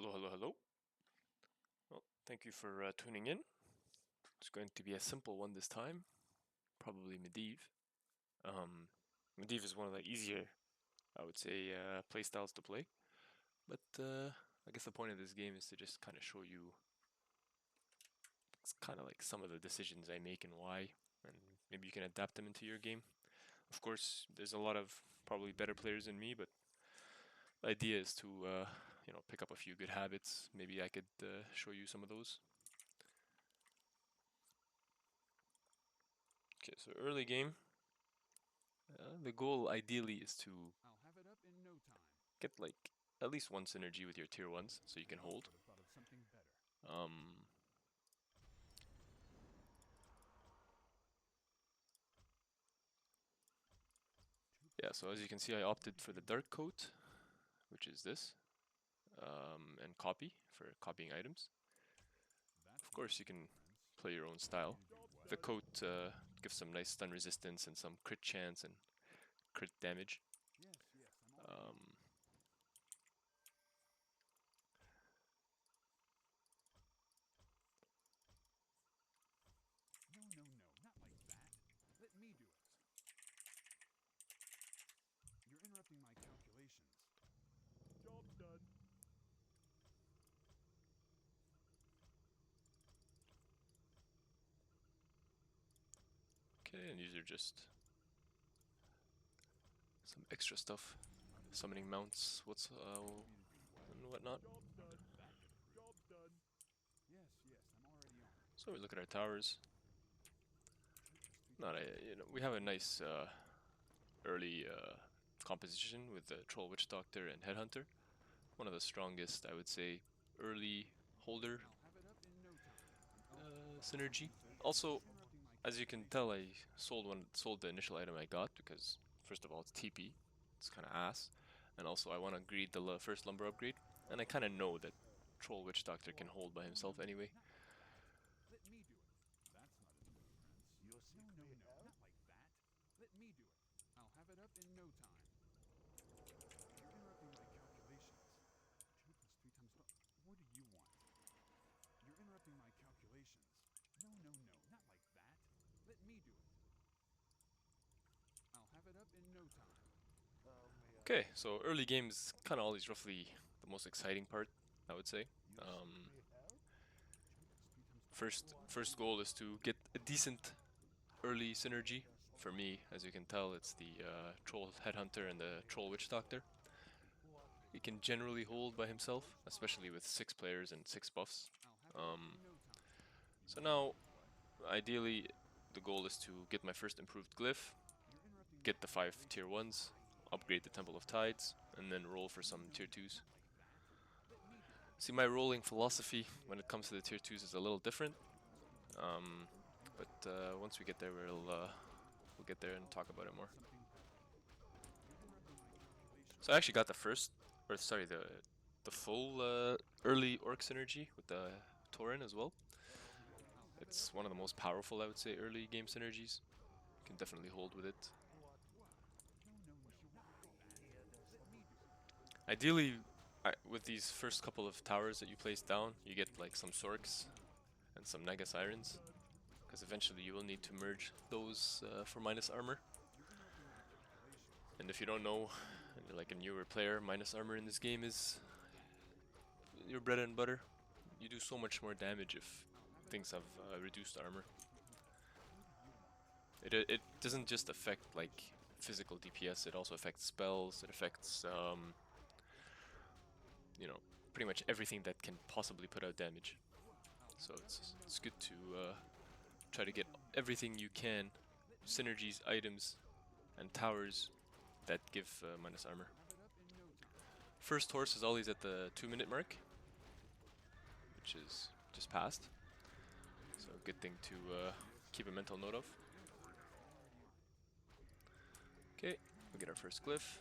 Hello, hello, hello. Well, thank you for tuning in. It's going to be a simple one this time, probably Medivh. Medivh is one of the easier, I would say, playstyles to play. But I guess the point of this game is to just kind of show you, it's kind of like some of the decisions I make and why, and maybe you can adapt them into your game. Of course, there's a lot of probably better players than me, but the idea is to pick up a few good habits. Maybe I could show you some of those. Okay, so early game, the goal ideally is to get like at least one synergy with your tier 1s so you can hold. Yeah, so as you can see, I opted for the dark coat, which is this, and copy for copying items. Of course, you can play your own style. The coat gives some nice stun resistance and some crit chance and crit damage. No, not like that. Let me do it. You're interrupting my calculations. Job done. Okay, and these are just some extra stuff. Summoning mounts, and whatnot. Job done. Yes, I'm already on it. So we look at our towers. We have a nice early composition with the Troll Witch Doctor and Headhunter. One of the strongest, I would say, early holder synergy. Also, as you can tell, I sold the initial item I got because first of all it's TP, it's kind of ass, and also I want to greed the first lumber upgrade, and I kind of know that Troll Witch Doctor can hold by himself anyway. Let me do it. That's not a difference. No, not like that. Let me do it. I'll have it up in no time. You're interrupting my calculations. 2 plus 3 times 12. What do you want? You're interrupting my calculations. No, not like that. Let me do it. I'll have it up in no time. Okay, so early game is kind of always roughly the most exciting part, I would say. First goal is to get a decent early synergy. For me, as you can tell, it's the Troll Headhunter and the Troll Witch Doctor. He can generally hold by himself, especially with 6 players and 6 buffs. So now, ideally, the goal is to get my first improved glyph, get the 5 tier 1s, upgrade the Temple of Tides, and then roll for some tier 2s. See, my rolling philosophy when it comes to the tier 2s is a little different, but once we get there, we'll get there and talk about it more. So I actually got the full early orc synergy with the Tauren as well. It's one of the most powerful, I would say, early game synergies. You can definitely hold with it. Ideally, with these first couple of towers that you place down, you get like some Sorks and some Naga Sirens, because eventually you will need to merge those for minus armor. And if you don't know, and you're like a newer player, minus armor in this game is your bread and butter. You do so much more damage if things have reduced armor. It doesn't just affect like physical DPS, it also affects spells, it affects pretty much everything that can possibly put out damage. So it's good to try to get everything you can, synergies, items, and towers that give minus armor. First horse is always at the 2-minute mark, which is just passed. So a good thing to keep a mental note of. Okay, we'll get our first glyph.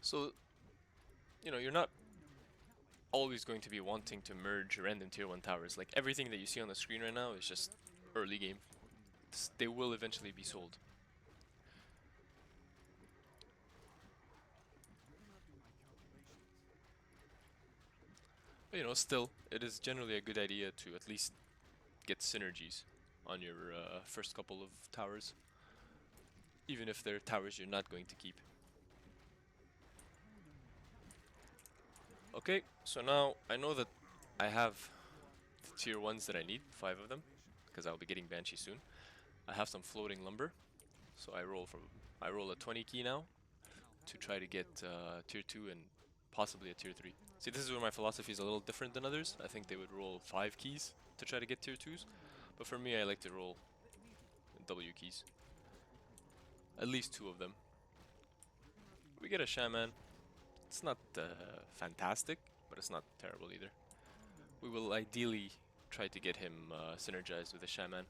So, you're not always going to be wanting to merge random tier 1 towers. Like everything that you see on the screen right now is just early game. They will eventually be sold. But, you know, still, it is generally a good idea to at least get synergies on your first couple of towers, even if they're towers you're not going to keep. Okay, so now I know that I have the tier 1s that I need, 5 of them, because I'll be getting Banshee soon. I have some floating lumber, so I roll a 20 key now to try to get tier 2 and possibly a tier 3. See, this is where my philosophy is a little different than others. I think they would roll 5 keys to try to get tier 2s, but for me I like to roll W keys. At least 2 of them. We get a shaman. It's not fantastic, but it's not terrible either. We will ideally try to get him synergized with a shaman.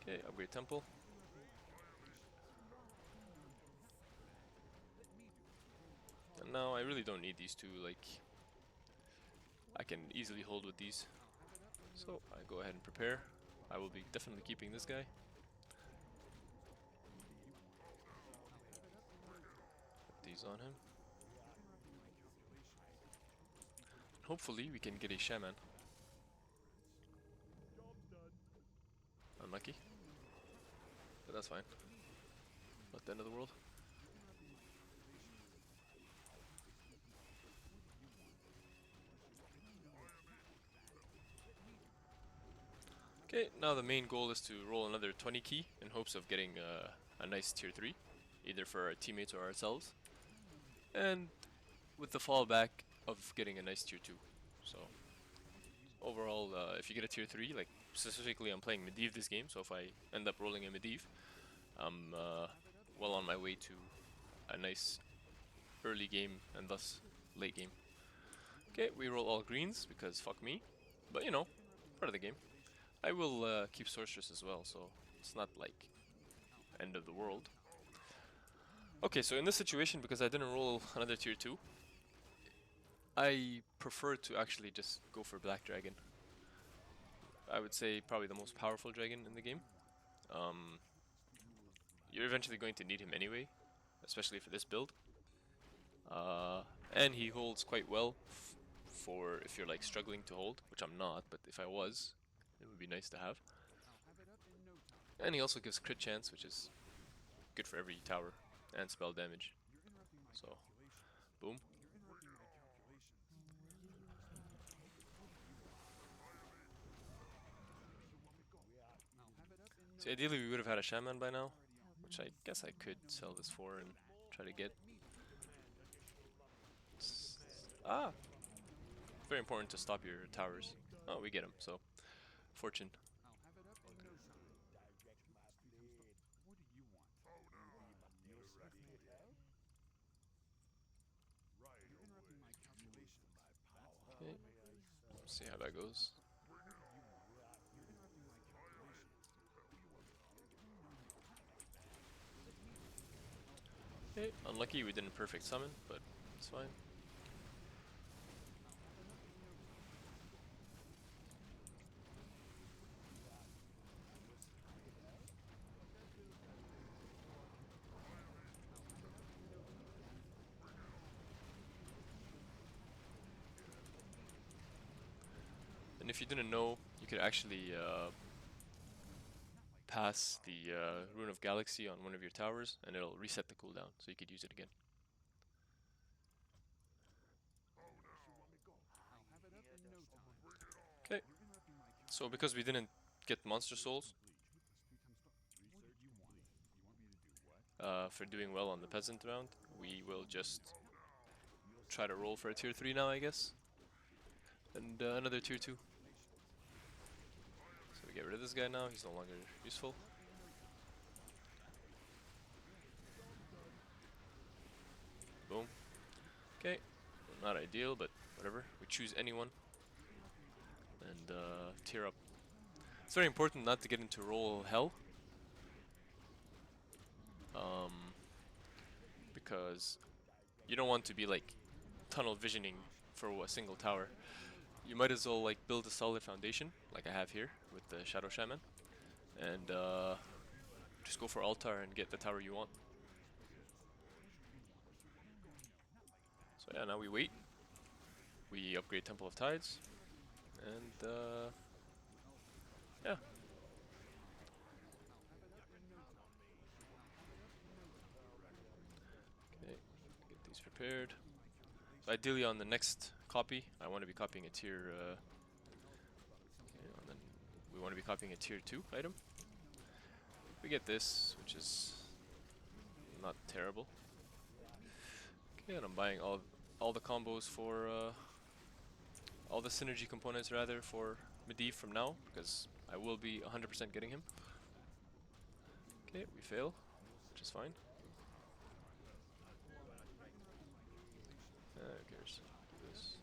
Okay, upgrade temple. And now I really don't need these two, like, I can easily hold with these. So I go ahead and prepare. I will be definitely keeping this guy. Put these on him. Hopefully we can get a shaman. Unlucky. But that's fine. Not the end of the world. Okay, now the main goal is to roll another 20 key in hopes of getting a nice tier 3, either for our teammates or ourselves, and with the fallback of getting a nice tier 2. So overall, if you get a tier 3, like specifically I'm playing Medivh this game, so if I end up rolling a Medivh, I'm well on my way to a nice early game and thus late game. Okay, we roll all greens because fuck me, but you know, part of the game. I will keep sorceress as well, so it's not like end of the world. Okay, so in this situation, because I didn't roll another tier 2, I prefer to actually just go for Black Dragon. I would say probably the most powerful dragon in the game. You're eventually going to need him anyway, especially for this build. And he holds quite well for if you're like struggling to hold, which I'm not, but if I was, it would be nice to have. And he also gives crit chance, which is good for every tower, and spell damage. So, boom. So ideally we would have had a shaman by now, which I guess I could sell this for and try to get. Ah! Very important to stop your towers. Oh, we get him, so fortune. Okay, let's see how that goes. Okay, unlucky we didn't perfect summon, but it's fine. And if you didn't know, you could actually pass the Rune of Galaxy on one of your towers, and it'll reset the cooldown, so you could use it again. Okay, so because we didn't get Monster Souls for doing well on the Peasant round, we will just try to roll for a tier 3 now, I guess. And another tier 2. So we get rid of this guy now, he's no longer useful. Boom. Okay, not ideal, but whatever. We choose anyone and tier up. It's very important not to get into roll hell. Because you don't want to be like tunnel visioning for a single tower. You might as well like build a solid foundation, like I have here with the Shadow Shaman, and just go for altar and get the tower you want. But yeah, now we wait. We upgrade Temple of Tides. And yeah. Okay, get these prepared. So ideally on the next copy, I want to be copying a tier and then we want to be copying a tier 2 item. We get this, which is not terrible. Okay, and I'm buying all the combos for all the synergy components rather for Medivh from now, because I will be 100% getting him. Okay, we fail, which is fine. Who cares? Do this.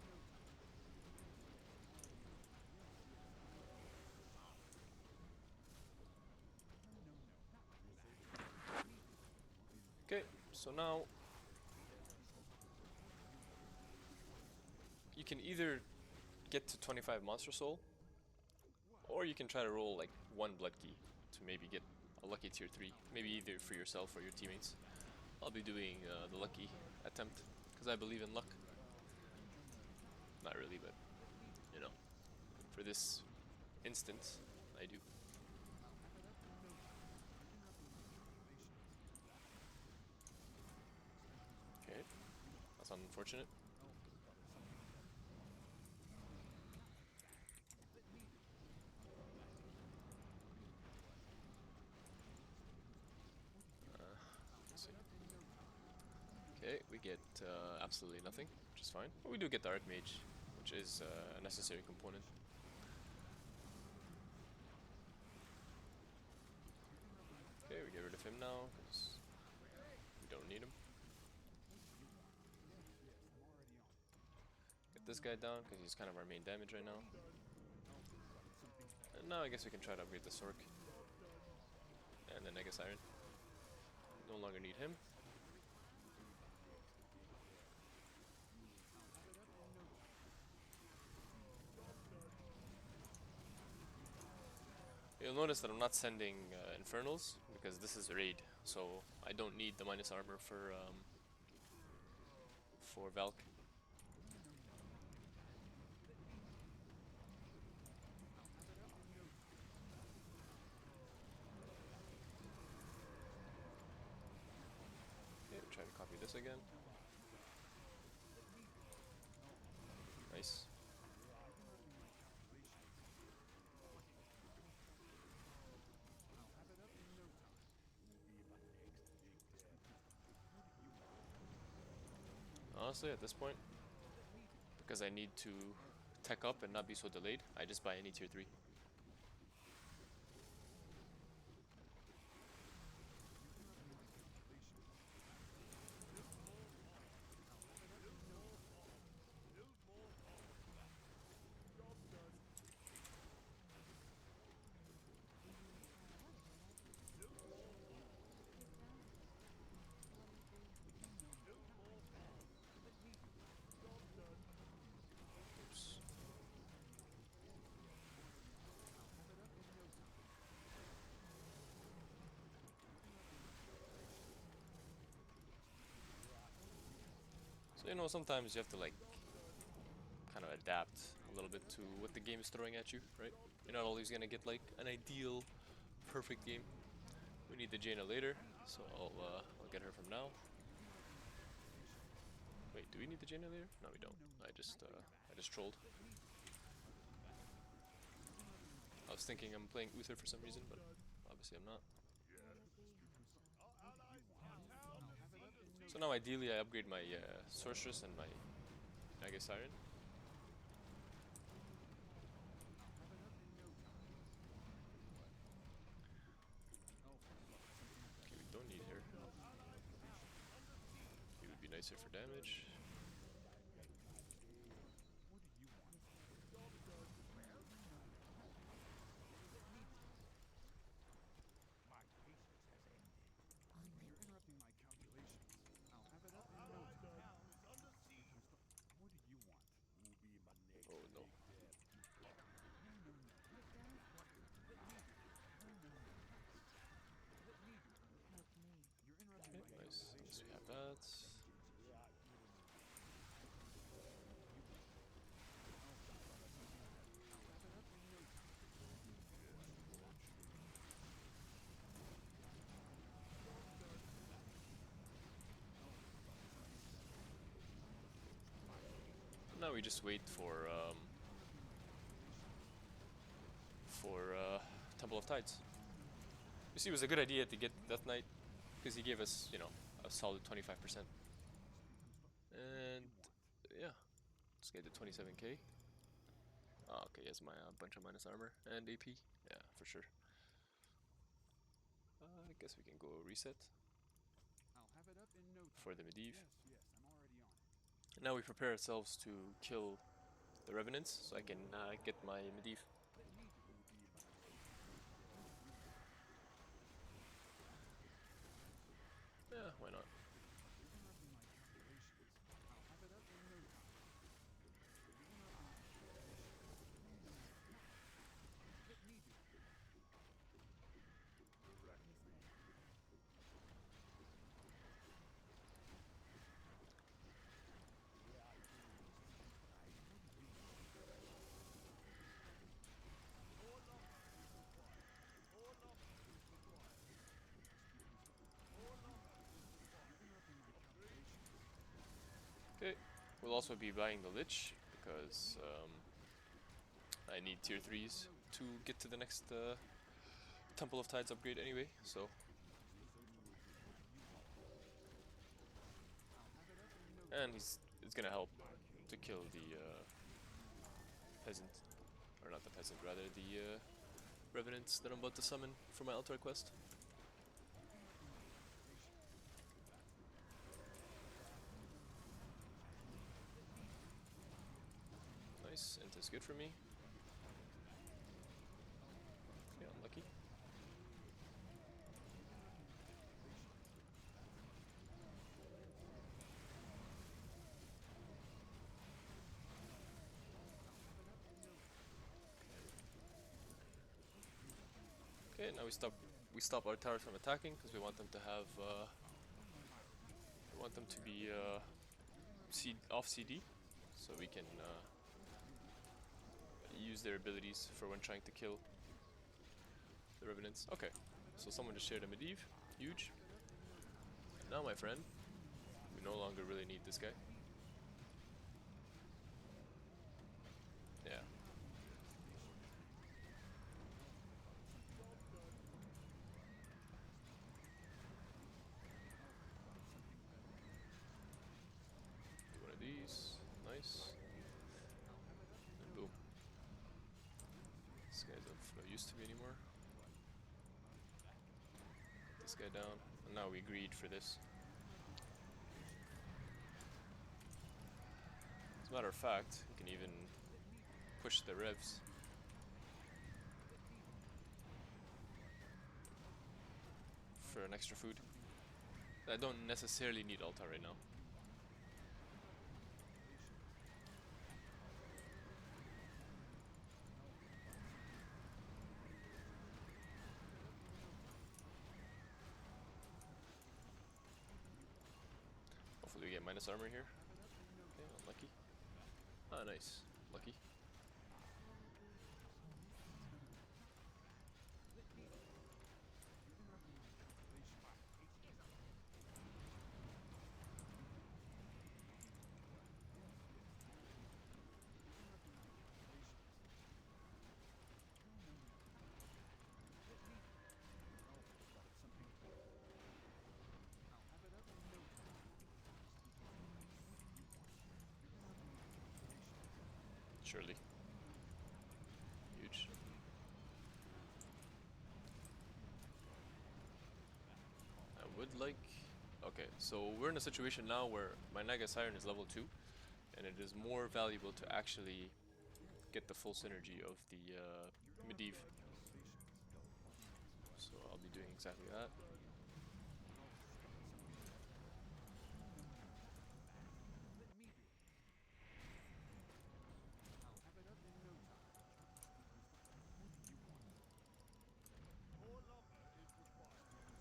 Okay, so now you can either get to 25 Monster Soul, or you can try to roll like one Blood Key to maybe get a lucky tier 3, maybe either for yourself or your teammates. I'll be doing the lucky attempt, because I believe in luck. Not really, but you know, for this instance, I do. Okay, that's unfortunate. Okay, we get absolutely nothing, which is fine. But we do get the Archmage, which is a necessary component. Okay, we get rid of him now, because we don't need him. Get this guy down, because he's kind of our main damage right now. And now I guess we can try to upgrade the Sork. And the Negus Iron. No longer need him. You'll notice that I'm not sending Infernals, because this is a raid, so I don't need the minus armor for Valk. Okay, try to copy this again. Nice. Honestly, at this point, because I need to tech up and not be so delayed, I just buy any tier 3. Oops. So, you know, sometimes you have to like kind of adapt a little bit to what the game is throwing at you, right? You're not always gonna get like an ideal, perfect game. We need the Jaina later, so I'll get her from now. Wait, do we need the Jaina later? No, we don't. I just trolled. I was thinking I'm playing Uther for some reason, but obviously I'm not. So now ideally I upgrade my Sorceress and my Naga Siren. Okay, we don't need her. It would be nicer for damage. Oh no. Okay, nice. At least we have that. now we just wait for Temple of Tides. You see, it was a good idea to get Death Knight because he gave us, you know, a solid 25%. And yeah, let's get the 27k. Oh, okay, he has my bunch of minus armor and AP. Yeah, for sure. I guess we can go reset I'll have it up in no time. for the Medivh. Yes, I'm already on it. Now we prepare ourselves to kill the Revenants so I can get my Medivh. Let me do it. Yeah, why not? You're interrupting my calculations. I'll have it up in no time. You're interrupting my calculations. Let me do it. Okay, we'll also be buying the Lich because I need tier 3s to get to the next Temple of Tides upgrade anyway, so. And it's gonna help to kill the peasant, or not the peasant, rather the Revenants that I'm about to summon for my altar quest. Nice, int is good for me. Yeah, unlucky. Okay, now we stop our towers from attacking because we want them to have we want them to be off CD, so we can use their abilities for when trying to kill the Revenants. Okay, so someone just shared a Medivh, huge. And now, my friend, we no longer really need this guy. Yeah. Do one of these, nice. And boom. This guy's of no use to me anymore. Put this guy down, and now we greed for this. As a matter of fact, we can even push the revs. For an extra food. I don't necessarily need altar right now. Hopefully we get minus armor here. Okay, unlucky. Ah, nice. Lucky. Surely. Huge. I would like... Okay, so we're in a situation now where my Naga Siren is level 2, and it is more valuable to actually get the full synergy of the Medivh. So I'll be doing exactly that.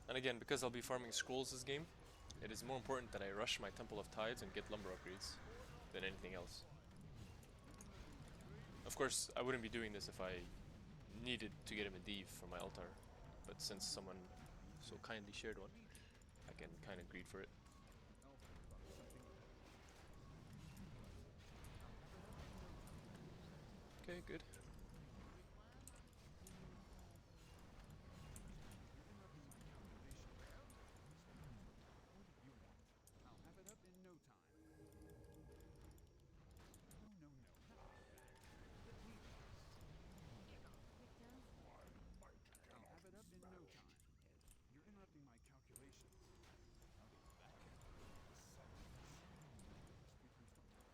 And again, because I'll be farming scrolls this game, it is more important that I rush my Temple of Tides and get lumber upgrades than anything else. Of course, I wouldn't be doing this if I needed to get a Medivh for my altar, but since someone so kindly shared one, I can kind of greed for it. Okay, good. You're interrupting my calculations. What do you want? I'll have it up in no time. No, no, no, not like that. Let me do this. I'll have it up in no time. You're interrupting my calculations. How does that get approved?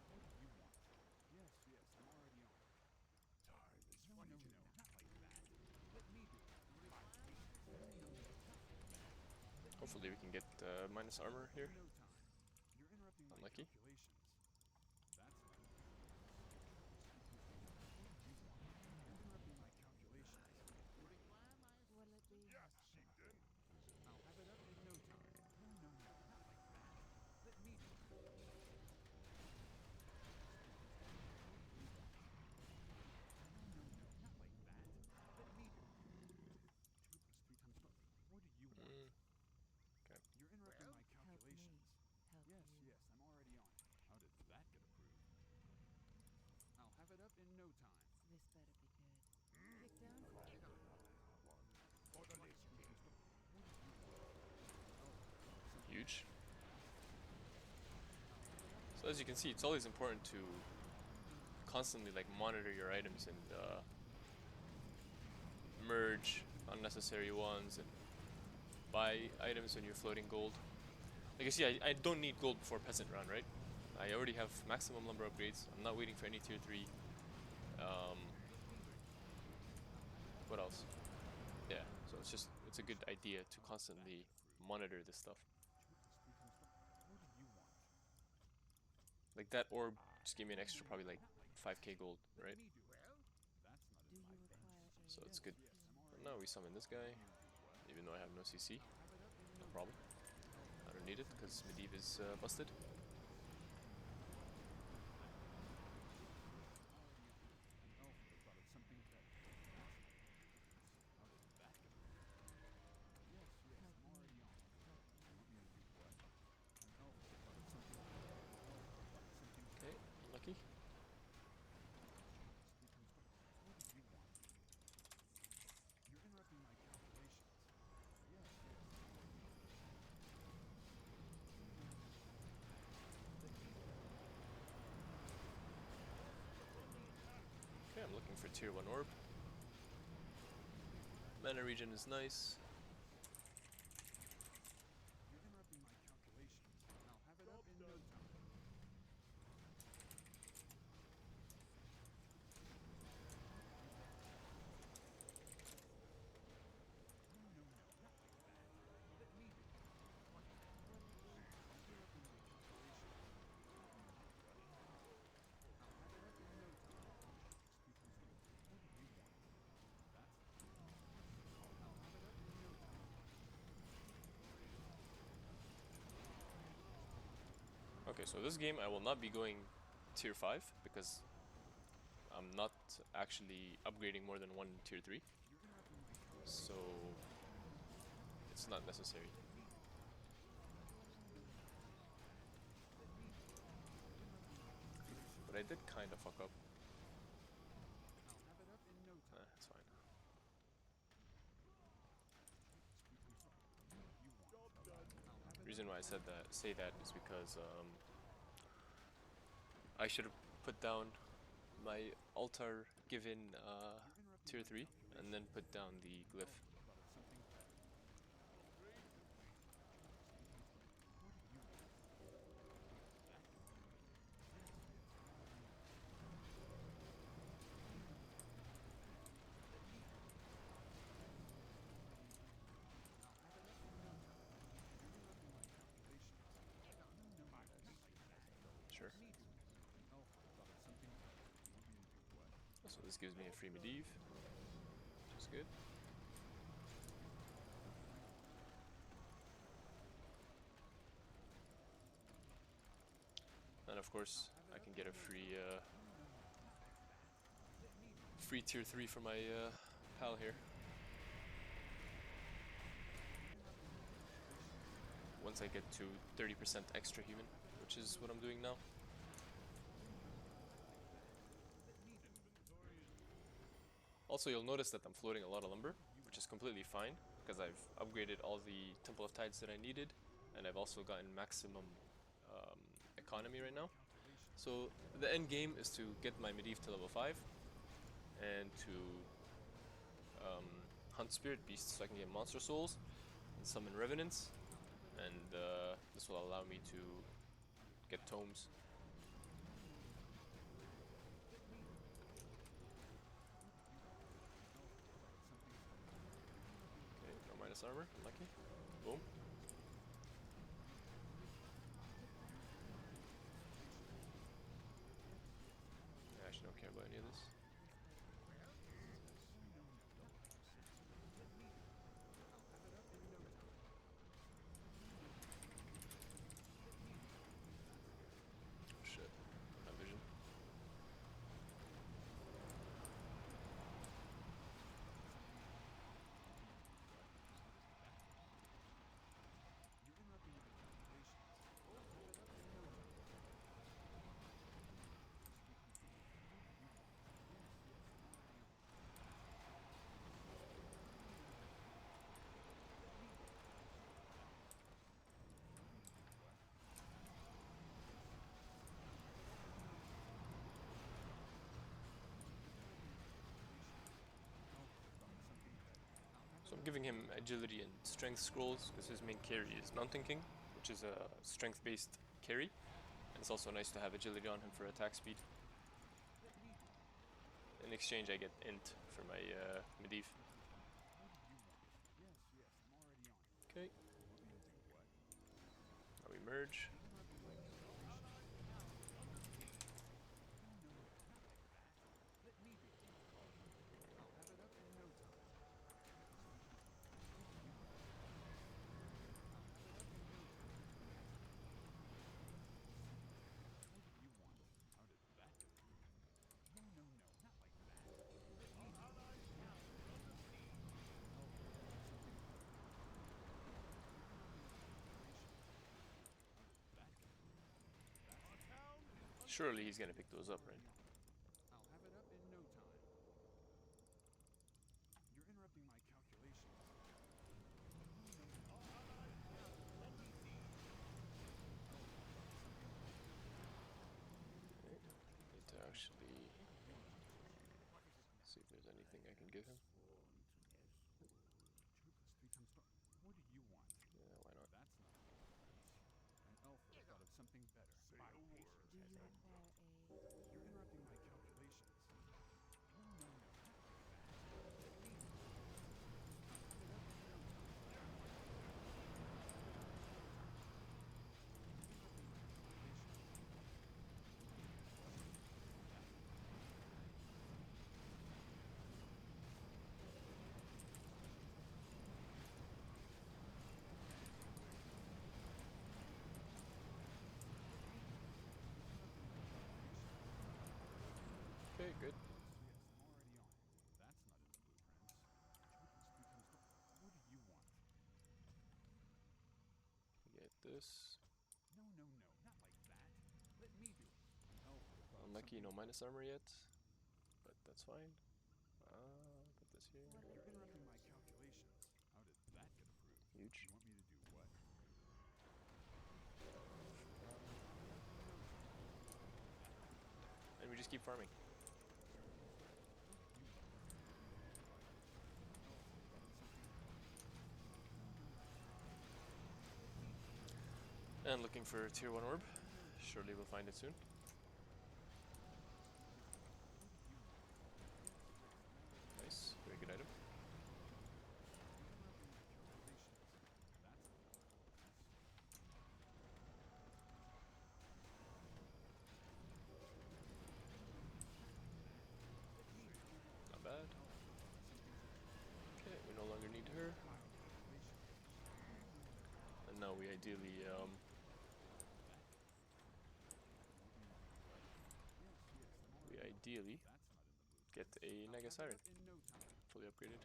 What do you want? Yes, yes, I'm already on it. No, no, no, not like that. Let me do it. No, no, no, not like that. Let me Hopefully do we it. can get minus I'll have armor it up here. in no time. You're interrupting my Unlucky. calculations. That's not enough. What do you want? You're interrupting my calculations. Will it be? I'll have it up in no time. No, no, no, not like that. Let me do it. What do you want? No, no, no, not like that. Let me do it. 2 plus 3 times 12. What do you want? Okay. You're interrupting my Help calculations. me. Help Yes, you. yes, I'm already on it. How did that get approved? I'll have it up in no time. This better be good. Kick down for it. 2 plus 3 times 12. What do you want? Oh, something Huge. I'll have it up in So as you can see, it's always important to constantly like monitor your items and merge unnecessary ones and buy items when you're floating gold. Like you see, I don't need gold before peasant round, right? I already have maximum lumber upgrades. I'm not waiting for any tier 3. What else? Yeah, so it's a good idea to constantly monitor this stuff. 2 plus 3 times 12. What do you want? Like that orb just gave me an No, extra no, no, probably like not like 5k that. gold, Let right? me do it. That's not Do in my you thing. require So aid? it's Yes, good. yes, I'm But already now on we it. summon this You guy, want me to do what? even though I have no CC. I'll have it up in No no problem. time. Oh, I don't thought need of it something because better. Medivh is busted. Yes, yes, I'm already on it. An elf would have thought of something better. That's not gonna make a difference. How did that get approved? Yes, yes, Help I'm already me. on it. Help You you. want me to do what? An elf would have thought of something better. An elf would have thought of something Okay, better. lucky. 2 plus 3 times 12. What do you want? You're interrupting my calculations. Yes, yes, I'm already on it. No, no, no, not like that. Let me do it. Okay, I'm looking for tier 1 orb. Mana regen is nice. You're interrupting my calculations. I'll have it up in no time. What do you want? No, no, no, not like that. Let me do it. Will it be? You're interrupting my calculations. You want me to do what? I'll have it up in no time. 2 plus 3 times 12. What do you want? That's not enough. I'll have it up in no time. Okay, so this game I will not be going tier 5 because I'm not actually upgrading more than one tier 3. You're interrupting my So calculations. No, no, no, not like it's that. not necessary. Let me do it. Let me do it. You're interrupting my calculations. But I did kind of fuck up. I'll have it up in no time. It's fine. 2 plus 3 times 12. What do you want? I'll have The it up reason why I in no said time. that, say that, is because I should have put down my altar given You're interrupting tier my 3 and then calculations. put down the An elf glyph. would have thought of something better. 2 plus 3 times 12. What do you want? How did that get approved? Yes, yes, I'm already on it. No, no, no, not like that. Let me do it. I'm already on it. I'll have it up in no time. You're interrupting my calculations. No, no, no, not like that. Let Sure. me do it. An elf would have thought of something better. You want me to do what? So this gives me a free Medivh, which is good. And of I'll course, have it I up can get in a no free time. No, no, no, not like that. Let me do it. free tier 3 for my pal here. You're interrupting my calculations. Once I get to 30% extra human, I'll have it up which in is no what I'm time. doing now. No, no, no, not like that. Let me do it. Also, you'll notice that I'm floating a lot of lumber, which is completely fine, because I've upgraded all the Temple of Tides that I needed, and I've also gotten maximum economy right now. So the end game is to get my Medivh to level 5, and to hunt spirit beasts so I can get monster souls, and summon revenants, and this will allow me to get tomes. Okay, no minus armor, unlucky. Boom. I actually don't care about any of this. Shit, not vision. So I'm giving him agility and strength scrolls because his main carry is Mountain King, which is a strength-based carry, and it's also nice to have agility on him for attack speed. In exchange, I get int for my Medivh. Okay. Now we merge. Surely he's gonna pick those up, right? I'll have it up in no time. You're interrupting my calculations. Okay. Need to actually see if there's anything I can give him. 2 + 3 times 12. What do you want? Yeah, why not? That's not enough, friends. An elf would have thought of something better. My patience Do you has ended. require aid? You're interrupting my calculations. No, no, no, not like that. Let me do it. I'll have it up in no time. Interrupting my calculations. Okay, good. Yes, I'm already on it. That's not in the blueprints. 2 + 3 times 12. What do you want? Get this. No, no, no, not like that. Let me do it. An elf would have thought of Unlucky, something no better. minus armor yet, but that's fine. Put this here. You're interrupting my calculations. How did that get approved? Huge. You want me to do what? And we just keep farming. And looking for tier 1 orb. Surely we'll find it soon. Nice, very good item. Not bad. Okay, we no longer need her. And now we ideally get a Naga Siren, fully upgraded.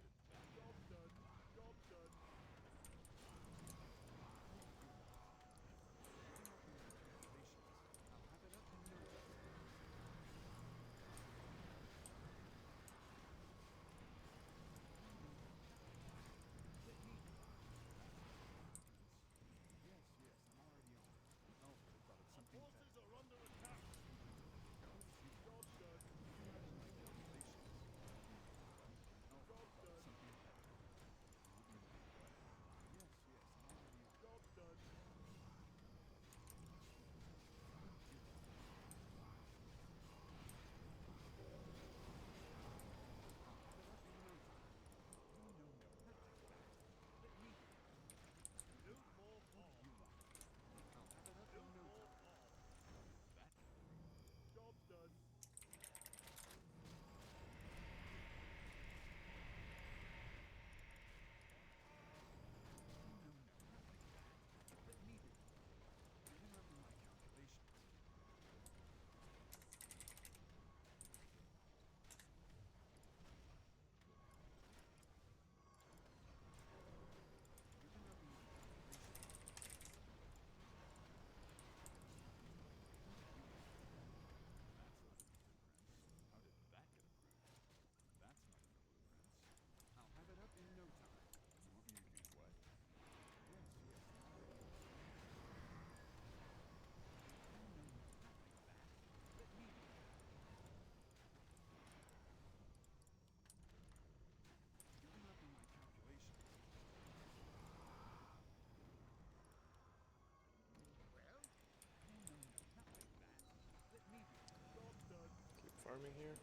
farming here.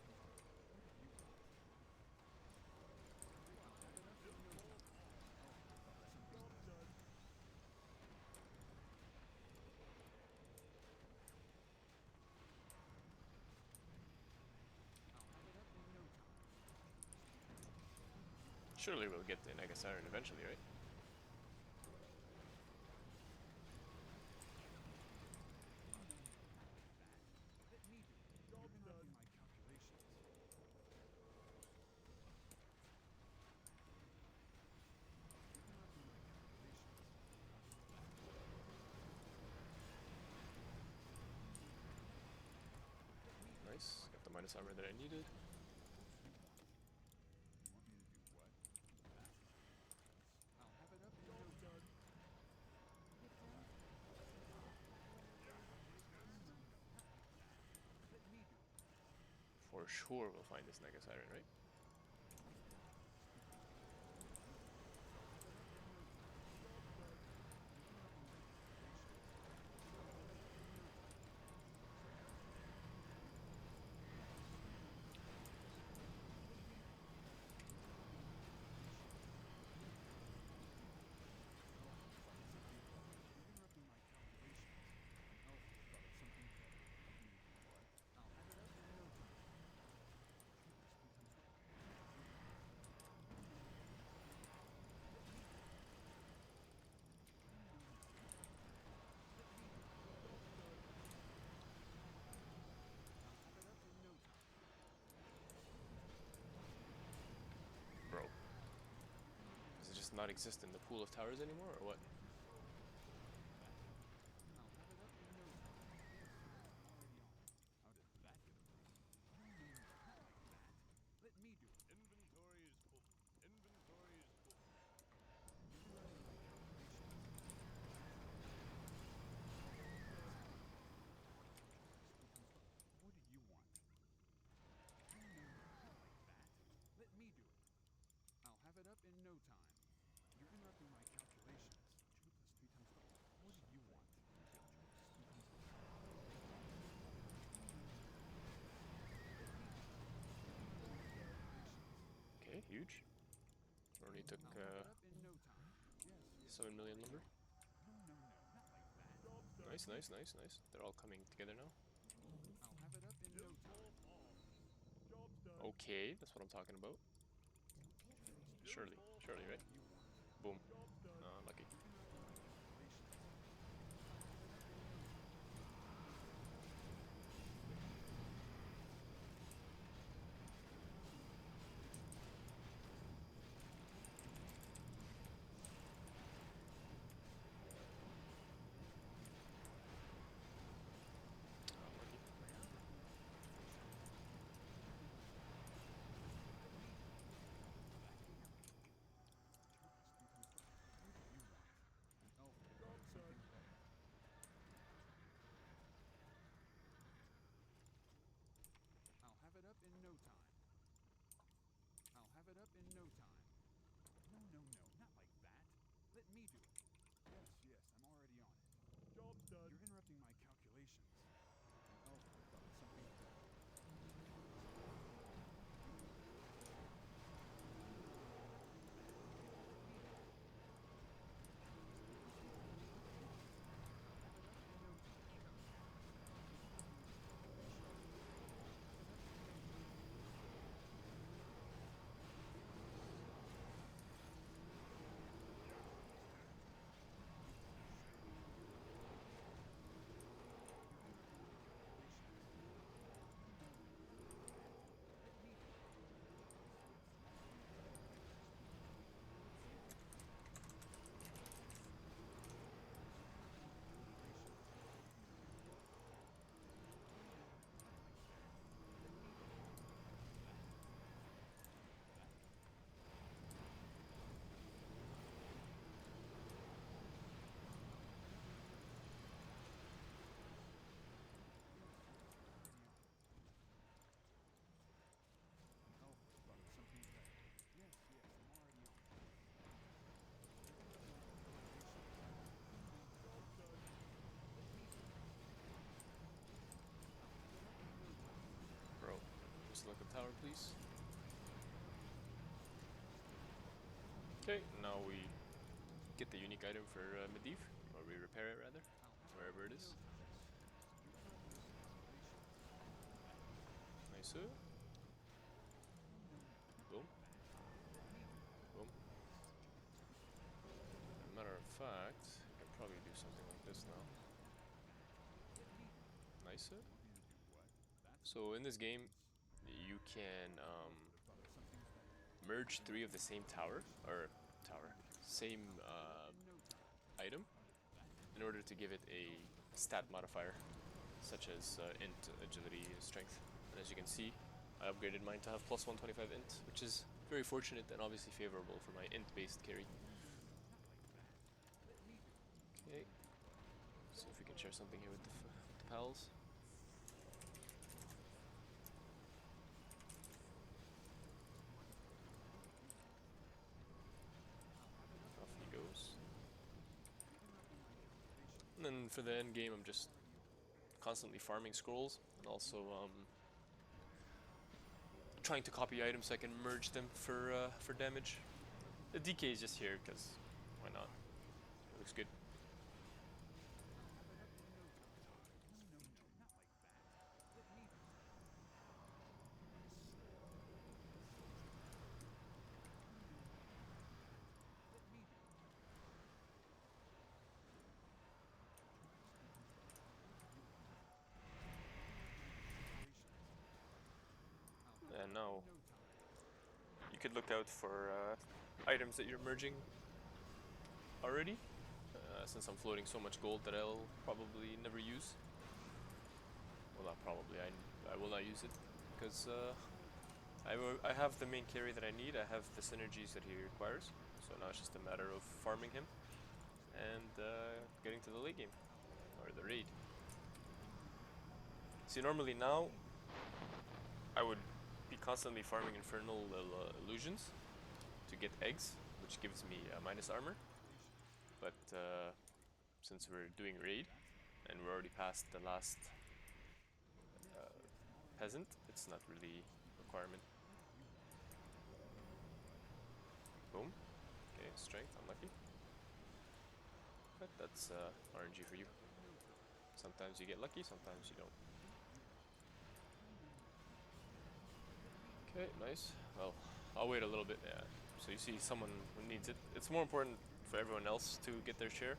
Surely we'll get the Negus Iron eventually, right? Nice, got the minus armor that I needed. For sure we'll find this Negus Iron, right? Bro, does it just not exist in the pool of towers anymore, or what? Okay, huge. Already took 7 million lumber. Nice, nice, nice, nice. They're all coming together now. Okay, that's what I'm talking about. Surely, surely, right? Boom. Lucky. select a tower, please. Okay, now we get the unique item for Medivh, or we repair it rather, wherever it is. Nice. Boom. Boom. As a matter of fact, I can probably do something like this now. Nice. So in this game, you can merge 3 of the same same item in order to give it a stat modifier, such as int, agility, strength. And as you can see, I upgraded mine to have plus 125 int, which is very fortunate and obviously favorable for my int-based carry. Okay, see if we can share something here with the pals. Off he goes. And then for the end game, I'm just constantly farming scrolls and also trying to copy items so I can merge them for damage. The DK is just here because why not? It looks good. And now you could look out for items that you're merging already, since I'm floating so much gold that I'll probably never use. Well, not probably, I will not use it, because I have the main carry that I need, I have the synergies that he requires, so now it's just a matter of farming him and getting to the late game, or the raid. See, normally now, I would be constantly farming infernal illusions to get eggs, which gives me minus armor, but since we're doing raid, and we're already past the last peasant, it's not really a requirement. Boom. Okay, strength, unlucky. But that's RNG for you. Sometimes you get lucky, sometimes you don't. Okay, nice. Well, I'll wait a little bit, yeah. So you see someone who needs it. It's more important for everyone else to get their share.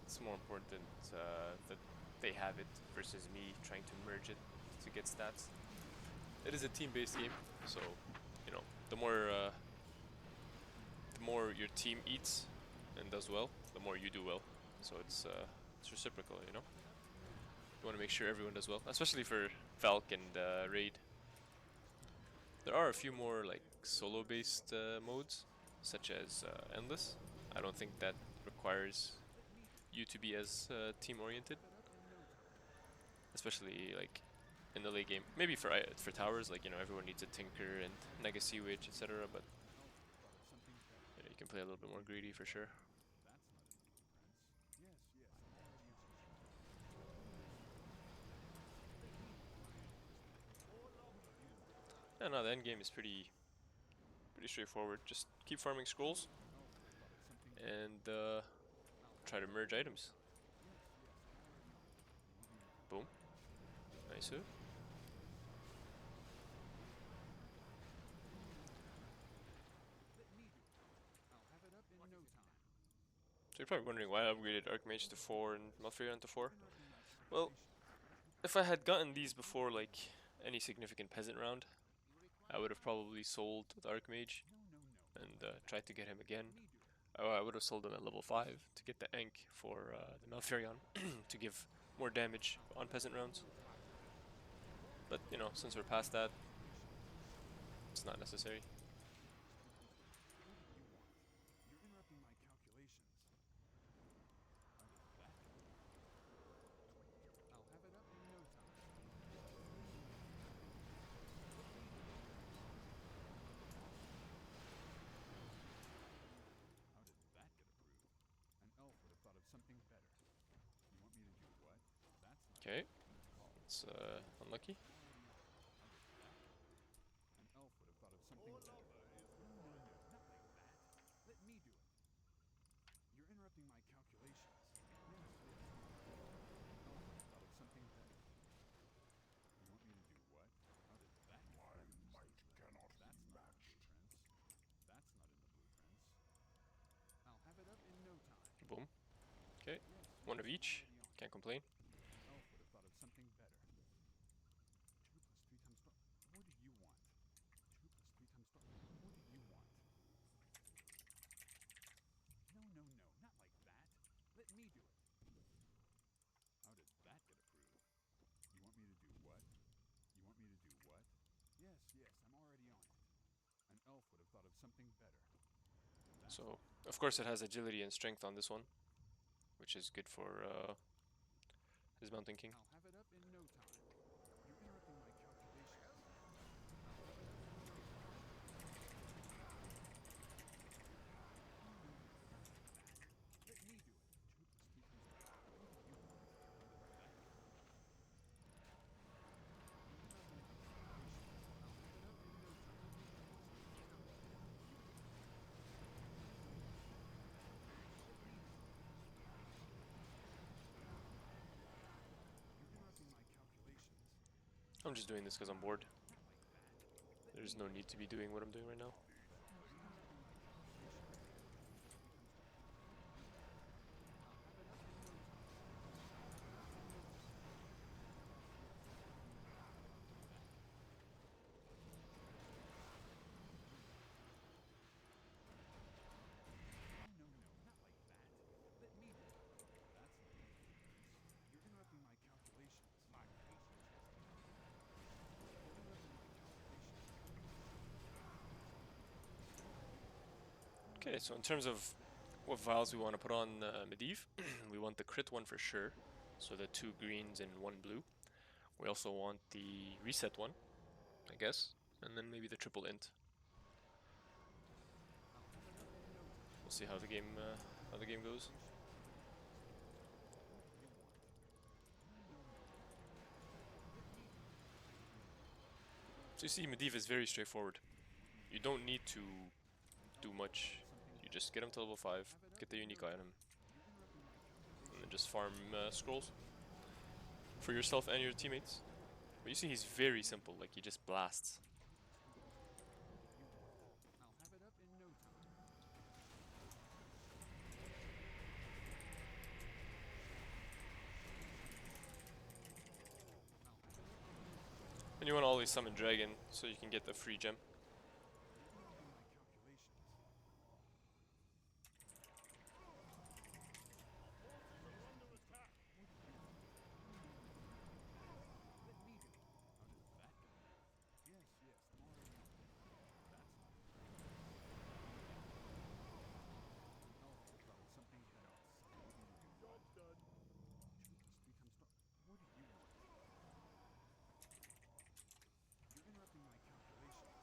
It's more important that they have it versus me trying to merge it to get stats. It is a team-based game, so you know the more your team eats and does well, the more you do well. So it's reciprocal, you know. You want to make sure everyone does well, especially for Valk and Raid. There are a few more like solo-based modes, such as Endless. I don't think that requires you to be as team-oriented, especially like in the late game. Maybe for towers, like, you know, everyone needs a Tinker and Legacy Witch, etc. But you know, you can play a little bit more greedy for sure. Yeah, no, the end game is pretty straightforward. Just keep farming scrolls and try to merge items. Boom. Nice. So you're probably wondering why I upgraded Archmage to 4 and Malfurion to 4. Well, if I had gotten these before like any significant peasant round, I would have probably sold the Archmage and tried to get him again. I would have sold him at level 5 to get the Ankh for the Malfurion to give more damage on peasant rounds. But, you know, since we're past that, it's not necessary. Okay, it's unlucky. One of each. Can't complain. An elf would have thought of something better. 2 plus 3 times 12. What do you want? 2 plus 3 times 12. What do you want? No, no, no, not like that. Let me do it. How did that get approved? You want me to do what? You want me to do what? Yes, yes, I'm already on it. An elf would have thought of something better. So, of course, it has agility and strength on this one, which is good for his Mountain King. I'll have it up in no time. You're interrupting my calculations. I'll have it up in no time. No, no, no, not like that. Let me do it. 2 plus 3 times 12. What do you want? How did that get approved? You're interrupting my calculations. I'll have it up in no time. 2 plus 3 times 12. What do you want? No, no, no, not like that. Let me do it. You're interrupting my calculations. I'm just doing this because I'm bored. Not like that. Let There's me no do need it. to be doing what I'm doing right now. You're interrupting my calculations. 2 plus 3 times 12. What do you want? I'll have it up in no time. I'll have it up in no time. Yes, yes, I'm already on it. How did that get approved? What do you want? No, no, no, not like that. Let me do it. That's not an interference. You're interrupting my calculations. My patience has limited. You're interrupting my calculations. What do you want? No, no, Okay, no, so in not terms like of that. what vials we want to put on Medivh, we want the crit one for sure. So the 2 greens and 1 blue. We also want the reset one, I guess, and then maybe the triple int. I'll have it up in no time. We'll see how the game Interrupting my goes. calculations. What do you want? No, no, no, not like that. Let me do it. An elf So you would have see, thought of Medivh is something very better. straightforward. What do You you don't want? need to An do elf would have thought much. of something You better. just get him to level I'll 5, have it get up the in no unique item, time. You're interrupting my and then calculations. just farm scrolls What for do you yourself want? and your teammates. But you see, he's Let very me do simple. it. Like, he just blasts. 2 plus 3 times 12. What do you want? I'll have it up in no time. I'll have it up in no time. And you want to always summon Dragon so you can get the free gem. You're interrupting my calculations. What do you want? No, no, no, not like that. Let me do it. How did that get approved? Yes, yes, I'm already on it. That's not an interference. You're interrupting my calculations. An elf would have thought of something better. You want me to do what? 2 plus 3 times 12. What do you want? You're interrupting my calculations.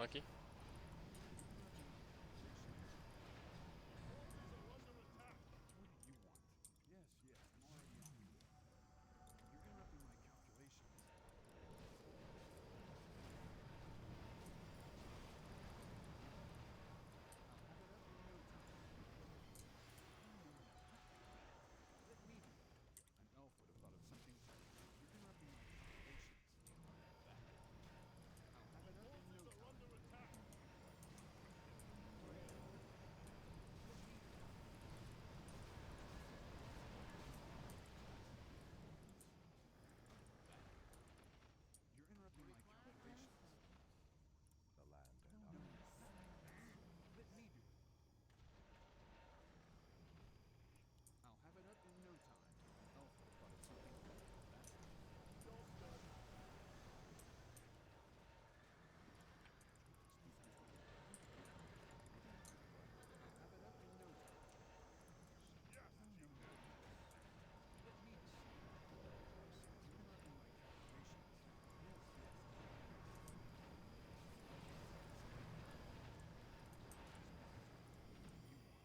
Unlucky. What do you want? Yes, yes, I'm already on it. You're interrupting my calculations. I'll have it up in no time. No, no, no, not like that. Let me do it. An elf would have thought of something better. You're interrupting my calculations. How did that? I'll have it up in no time. What? No, no, no, not like that. Let me do it. That's not in the blueprints. How did that? You're interrupting my Get down, calculations. Sparky. The land No, and no, I. no, not like that. Let me do it. I'll have it up in no time. An elf would have thought of something better. That's not in the blueprints. What do you want? I'll have it up in no time. No, no, no, not like that. Let me do it. You're interrupting my calculations. Yes, yes, I'm already on it. An elf would have thought of something better. What do you want?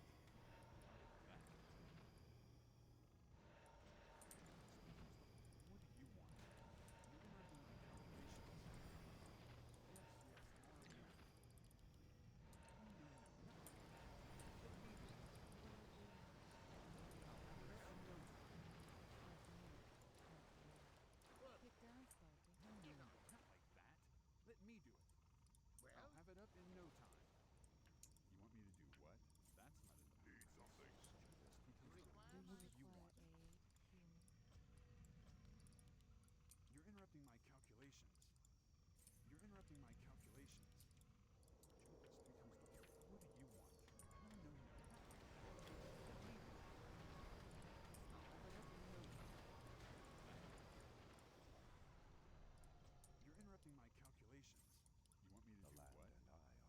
How did that? What do you want? You're interrupting my calculations. Yes, yes, I'm already on it. No, no, no, not like that. Let me do it. What'll it be? I'll have it up in no time. Like me, like you. Get down, Sparky. No, no, no, not like that. Let me do it. I'll have it up in no time. You want me to do what? That's not in the blueprints. Just become Do you What do you require want? aid, human? You're interrupting my calculations. You're interrupting my calculations. Just become What do you want? No, no, no, not like that. Let me do it. I'll have it up in no time. How did that? You're interrupting my calculations. You want me to The do land what? and I are one.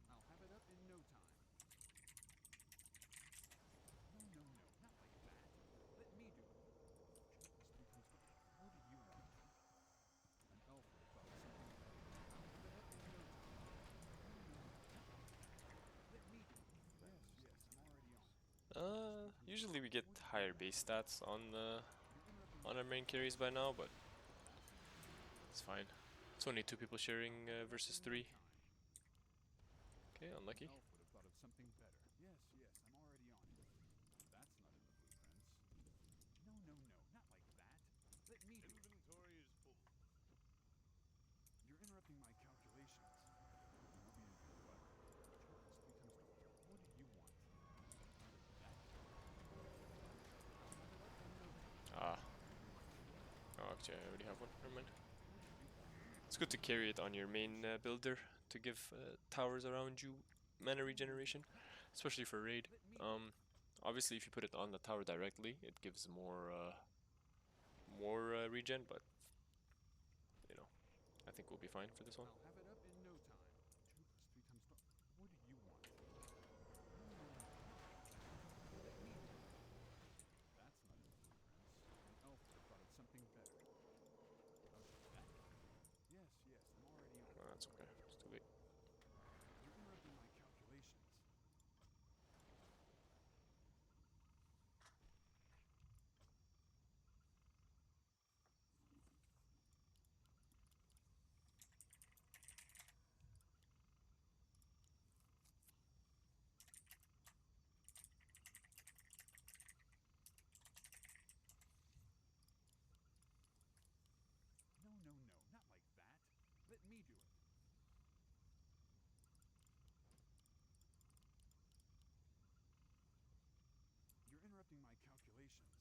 I'll have it up in no time. No, no, no, not like that. Let me do it. Just become What do you want? An elf would have thought of something better. I'll have it up in no time. No, no, no, not like that. Let me do it. Yes, yes, I'm already on it. Usually we get What do you higher want? base stats You're interrupting on my our main carries by now, but That's not in the blueprints. it's fine. It's only 2 people sharing I'll have it up versus in no 3. time. Okay, An unlucky. elf would have thought of something better. Yes, yes, I'm already on it. That's not in the blueprints. No, no, no, not like that. Let me do it. Inventory is full. You're interrupting my calculations. You want me to do what? Just become What do you want? How did that? I'll have it up in no time. Ah, What? oh, actually I already have one. Never mind. What do you want? It's good to carry it on your main builder to give towers around you mana regeneration, especially for raid. Let me do it. Obviously, if you put it on the tower directly, it gives more regen, but you know, I think we'll be fine for this one. I'll have it up in no time. 2 plus 3 times What do you want? No, no, no, not like that. Let me do it. That's not in the blueprints. An elf would have thought of something better. How did that? Yes, yes, I'm already on Oh, it. that's okay. It's too late. You're interrupting my calculations. No, no, no, not like that. Let me do it. You're interrupting my calculations.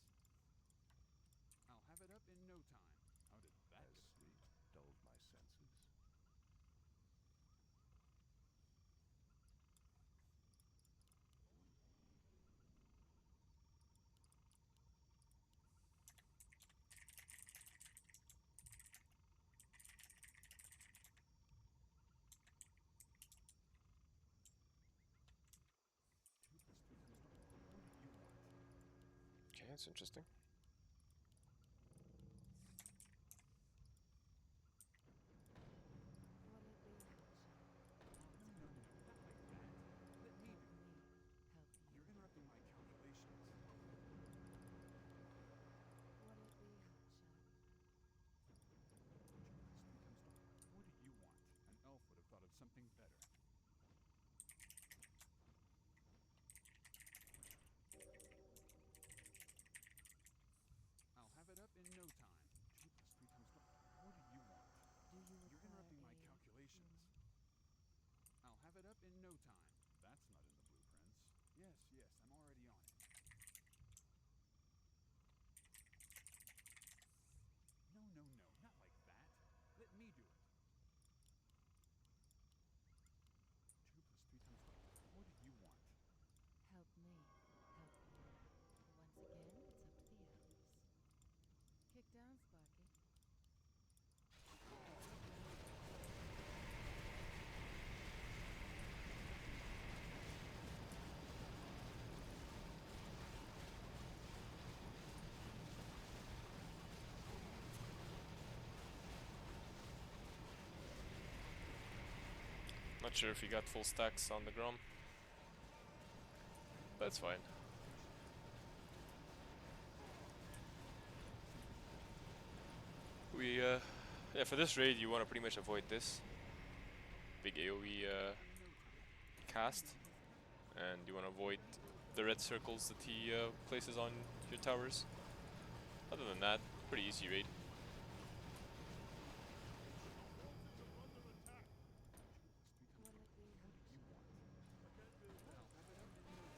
I'll have it up in no time. How did that Has go? sleep dulled my senses? Two plus three times What do you want? Okay, that's interesting. What'll it be, Mitch? something better. I'll have it up in no time. 2 plus 3 times 12. What do you want? Do you You're require interrupting my a calculations. human? I'll have it up in no time. That's not in the blueprints. Yes, yes, I'm already on it. No, no, no, not like that. Let me do it. 2 plus 3 times 12. What do you want? Help me, help you. Once again, it's up to the elders. Kick down, Sparky. Not sure if he got full stacks on the Grom. That's fine. Yeah, for this raid you want to pretty much avoid this big AoE cast, and you want to avoid the red circles that he places on your towers. Other than that, pretty easy raid. Will it be What do you want? What? I'll have it up in no time.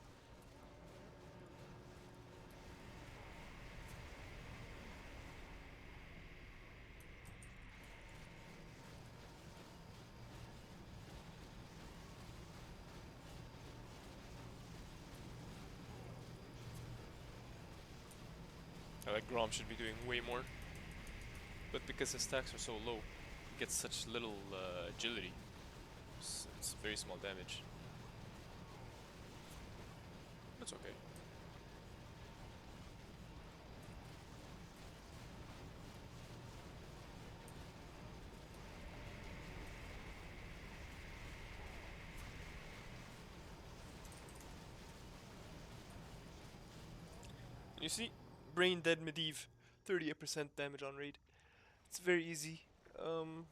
I like Grom should be doing way more, but because his stacks are so low, he gets such little agility. It's very small damage. That's okay. And you see, brain dead Medivh, 38% damage on raid. It's very easy. And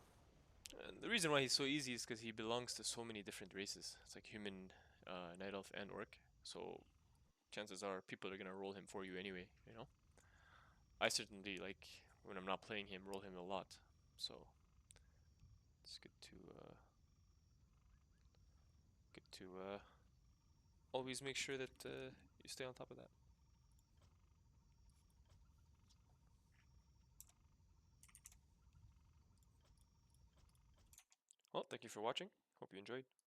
the reason why he's so easy is because he belongs to so many different races. It's like human, night elf, and orc. So chances are people are gonna roll him for you anyway. You know. I certainly, like, when I'm not playing him, roll him a lot. So it's good to always make sure that you stay on top of that. Well, thank you for watching. Hope you enjoyed.